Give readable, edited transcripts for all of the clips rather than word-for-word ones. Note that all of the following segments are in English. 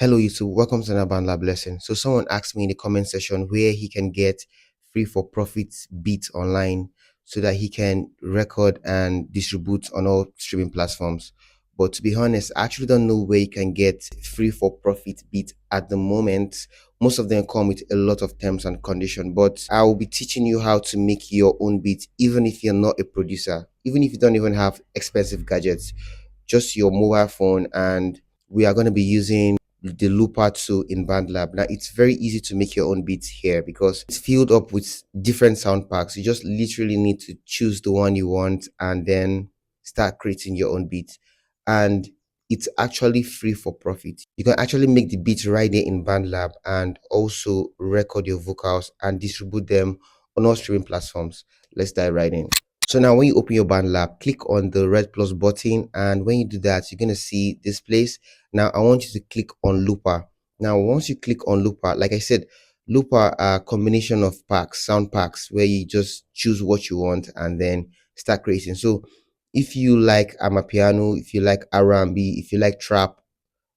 Hello YouTube, welcome to another BandLab lesson. So someone asked me in the comment section where he can get free for profit beats online so that he can record and distribute on all streaming platforms. But to be honest, I actually don't know where you can get free for profit beat at the moment. Most of them come with a lot of terms and conditions, but I will be teaching you how to make your own beat even if you're not a producer, even if you don't even have expensive gadgets, just your mobile phone. And we are going to be using the Looper Tool in BandLab. Now it's very easy to make your own beats here because it's filled up with different sound packs. You just literally need to choose the one you want and then start creating your own beat. And it's actually free for profit. You can actually make the beats right there in BandLab and also record your vocals and distribute them on all streaming platforms. Let's dive right in. So now when you open your BandLab, click on the red plus button, and when you do that, you're going to see this place. Now I want you to click on Looper. Now once you click on Looper, like I said, Looper are a combination of packs, sound packs, where you just choose what you want and then start creating. So if you like amapiano, if you like R&B, if you like trap,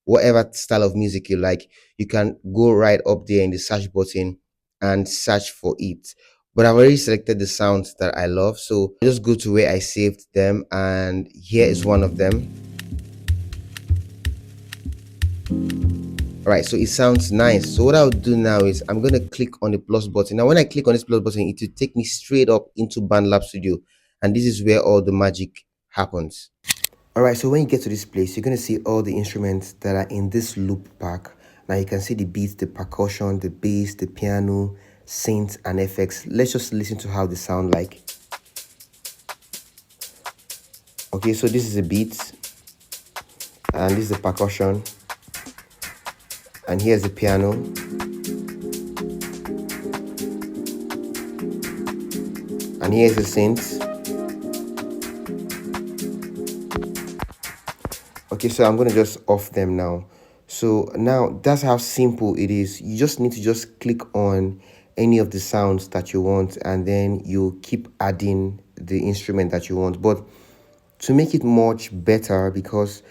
whatever style of music you like, you can go right up there in the search button and search for it. But I've already selected the sounds that I love, so just go to where I saved them, and here is one of them. All right, so it sounds nice. So what I'll do now is I'm going to click on the plus button. Now when I click on this plus button, it will take me straight up into BandLab Studio, and this is where all the magic happens. All right, so when you get to this place, you're going to see all the instruments that are in this loop pack. Now you can see the beats, the percussion, the bass, the piano, synths, and effects. Let's just listen to how they sound like. Okay, so this is the beats, and this is the percussion, and here's the piano. And here's the synths. Okay, so I'm going to just off them now. So now that's how simple it is. You just need to just click on any of the sounds that you want, and then you keep adding the instrument that you want. But to make it much better, because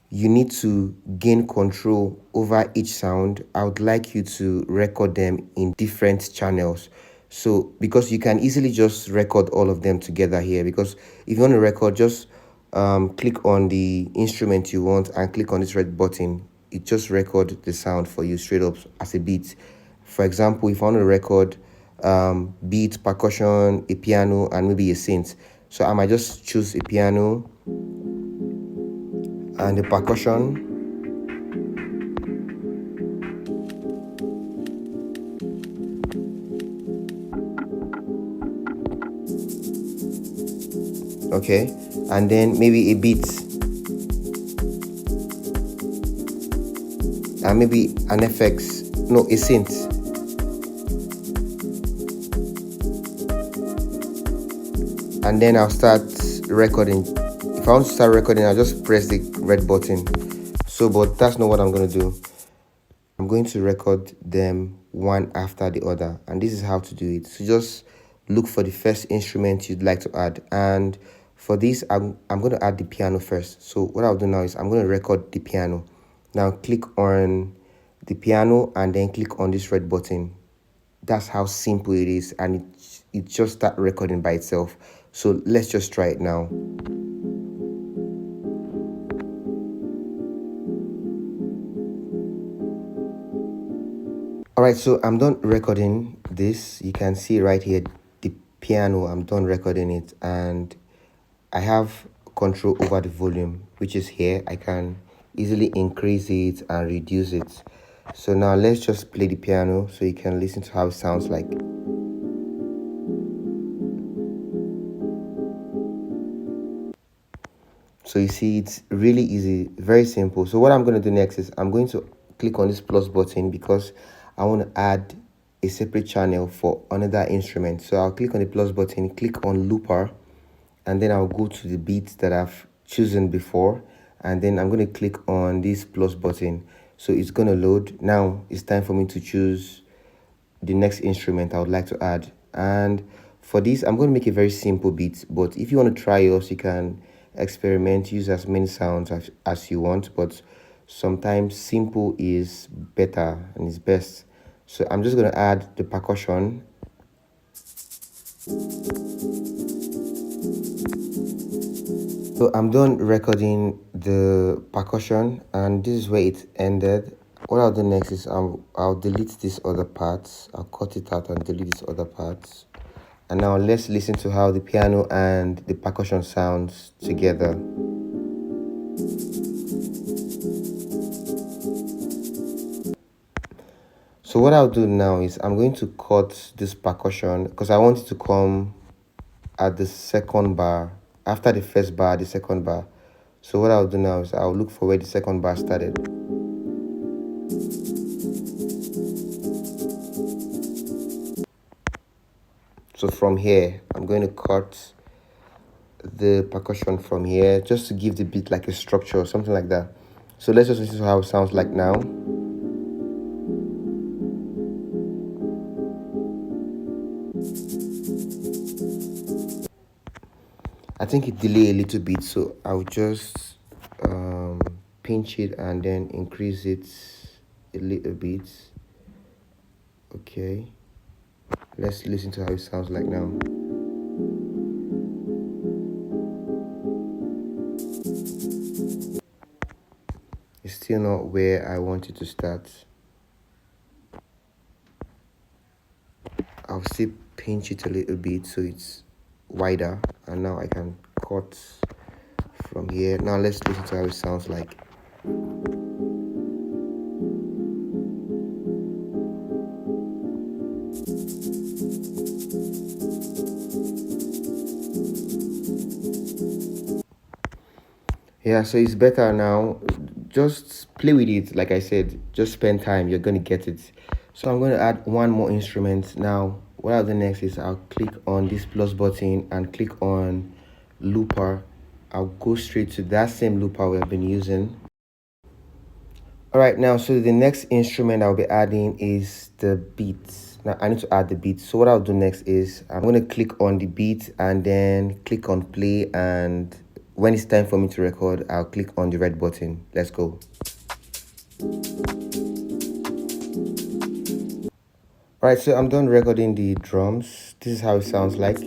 you need to gain control over each sound, I would like you to record them in different channels. So because you can easily just record all of them together here, because if you want to record, just click on the instrument you want and click on this red button. It just record the sound for you straight up as a beat. For example, if I want to record beat, percussion, a piano, and maybe a synth, so I might just choose a piano and the percussion, okay, and then maybe a beat, and maybe an effects, no, a synth, and then I'll start recording. If I want to start recording, I'll just press the red button. So but that's not what I'm going to do. I'm going to record them one after the other, and this is how to do it. So just look for the first instrument you'd like to add, and for this I'm going to add the piano first. So what I'll do now is I'm going to record the piano. Now click on the piano and then click on this red button. That's how simple it is, and it just start recording by itself. So let's just try it now. All right, so I'm done recording this. You can see right here the piano. I'm done recording it, and I have control over the volume, which is here. I can easily increase it and reduce it. So now let's just play the piano so you can listen to how it sounds like. So you see, it's really easy, very simple. So what I'm going to do next is I'm going to click on this plus button because I want to add a separate channel for another instrument. So I'll click on the plus button, click on Looper, and then I'll go to the beats that I've chosen before, and then I'm going to click on this plus button. So it's going to load. Now it's time for me to choose the next instrument I would like to add. And for this, I'm going to make a very simple beat, but if you want to try yours, you can experiment, use as many sounds as you want. But sometimes simple is better and is best. So I'm just going to add the percussion. So I'm done recording the percussion, and this is where it ended. What I'll do next is I'll delete these other parts. I'll cut it out and delete these other parts. And now let's listen to how the piano and the percussion sounds together. So what I'll do now is I'm going to cut this percussion because I want it to come at the second bar. After the first bar, the second bar. So what I'll do now is I'll look for where the second bar started. So from here, I'm going to cut the percussion from here just to give the beat like a structure or something like that. So let's just listen to how it sounds like now. I think it delayed a little bit, so I'll just pinch it and then increase it a little bit. Okay, let's listen to how it sounds like now. It's still not where I want it to start. I'll still pinch it a little bit so it's wider, and now I can cut from here. Now let's listen to how it sounds like. Yeah, so it's better now. Just play with it. Like I said, just spend time, you're going to get it. So I'm going to add one more instrument. Now what I'll do next is I'll click on this plus button and click on looper. I'll go straight to that same looper we have been using. All right, now so the next instrument I'll be adding is the beats. Now I need to add the beat. So what I'll do next is I'm going to click on the beat and then click on play, and when it's time for me to record, I'll click on the red button. Let's go. All right, so I'm done recording the drums. This is how it sounds like.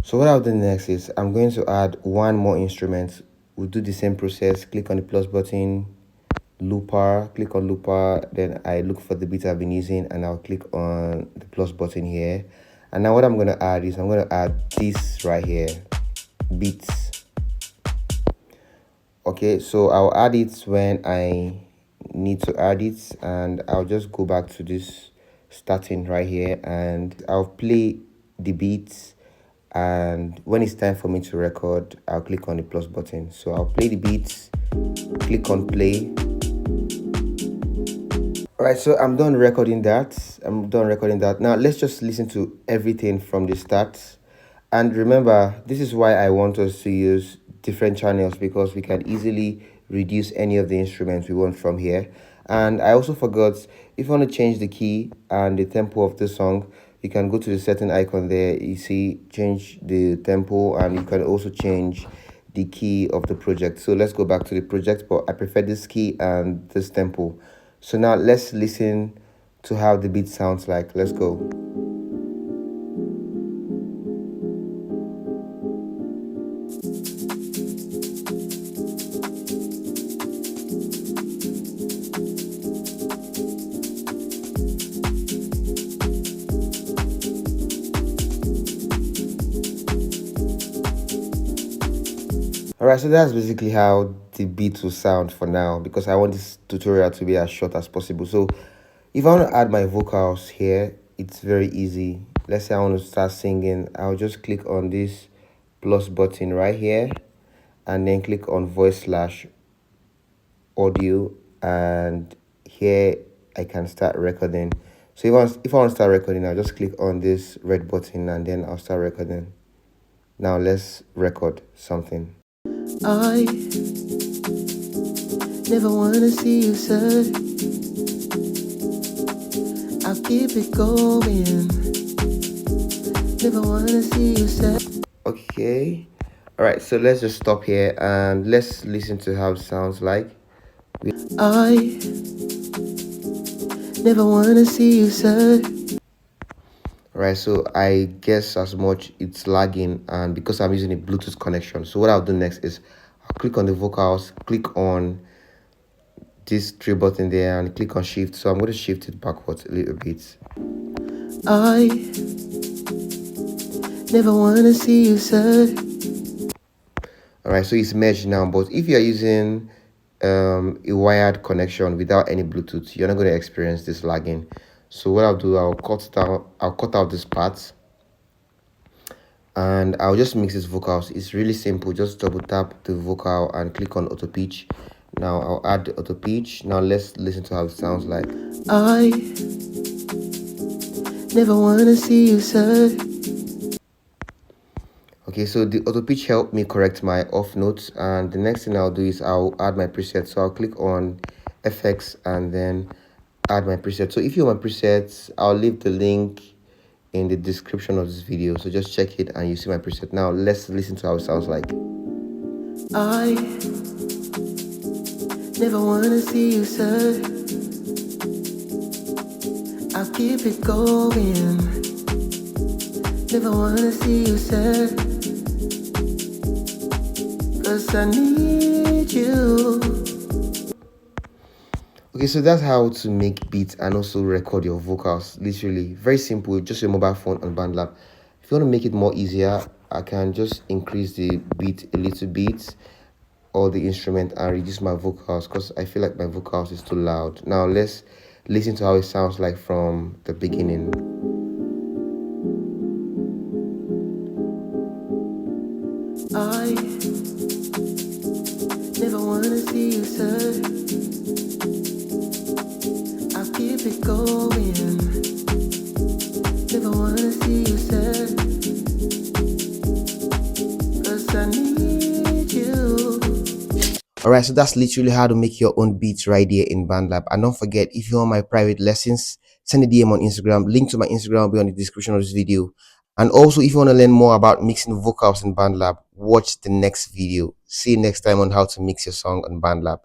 So what I'll do next is I'm going to add one more instrument. We'll do the same process. Click on the plus button, looper, click on looper, then I look for the beat I've been using and I'll click on the plus button here. And now what I'm going to add is I'm going to add this right here, beats. Okay, so I'll add it when I need to add it, and I'll just go back to this starting right here and I'll play the beats, and when it's time for me to record, I'll click on the plus button. So I'll play the beats, click on play. All right, so I'm done recording that. Now let's just listen to everything from the start. And remember, this is why I want us to use different channels, because we can easily reduce any of the instruments we want from here. And I also forgot, if you want to change the key and the tempo of the song, you can go to the setting icon there. You see, change the tempo, and you can also change the key of the project. So let's go back to the project, but I prefer this key and this tempo. So now let's listen to how the beat sounds like. Let's go. Alright, so that's basically how the beat will sound for now, because I want this tutorial to be as short as possible. So if I want to add my vocals here, it's very easy. Let's say I want to start singing. I'll just click on this plus button right here and then click on voice/audio, and here I can start recording. So if I want to start recording, I'll just click on this red button and then I'll start recording. Now let's record something. I never wanna see you sad. I'll keep it going. Never wanna see you sad. Okay. All right. So let's just stop here and let's listen to how it sounds like. I never wanna see you sad. Right, so I guess as much it's lagging, and because I'm using a Bluetooth connection, so what I'll do next is I'll click on the vocals, click on this three button there, and click on shift. So I'm going to shift it backwards a little bit. I never want to see you sad. All right, so it's merged now, but if you're using a wired connection without any Bluetooth, you're not going to experience this lagging. So what I'll do, I'll cut out this part, and I'll just mix these vocals. It's really simple. Just double tap the vocal and click on auto pitch. Now I'll add the auto pitch. Now let's listen to how it sounds like. I never wanna see you sad. Okay, so the auto pitch helped me correct my off notes, and the next thing I'll do is I'll add my preset. So I'll click on FX and then add my preset. So if you want my presets, I'll leave the link in the description of this video, so just check it and you see my preset. Now let's listen to how it sounds like. I never wanna see you sad. I'll keep it going. Never wanna see you sad, 'cause I need you. Okay, so that's how to make beats and also record your vocals. Literally very simple, just your mobile phone on BandLab. If you want to make it more easier, I can just increase the beat a little bit or the instrument and reduce my vocals, because I feel like my vocals is too loud. Now let's listen to how it sounds like from the beginning. I never wanna see you sad. I'll keep it going. Never wanna see you sad, 'cause I need you. Alright, so that's literally how to make your own beats right here in BandLab. And don't forget, if you want my private lessons, send a DM on Instagram. Link to my Instagram will be on the description of this video. And also, if you want to learn more about mixing vocals in BandLab, watch the next video. See you next time on how to mix your song on BandLab.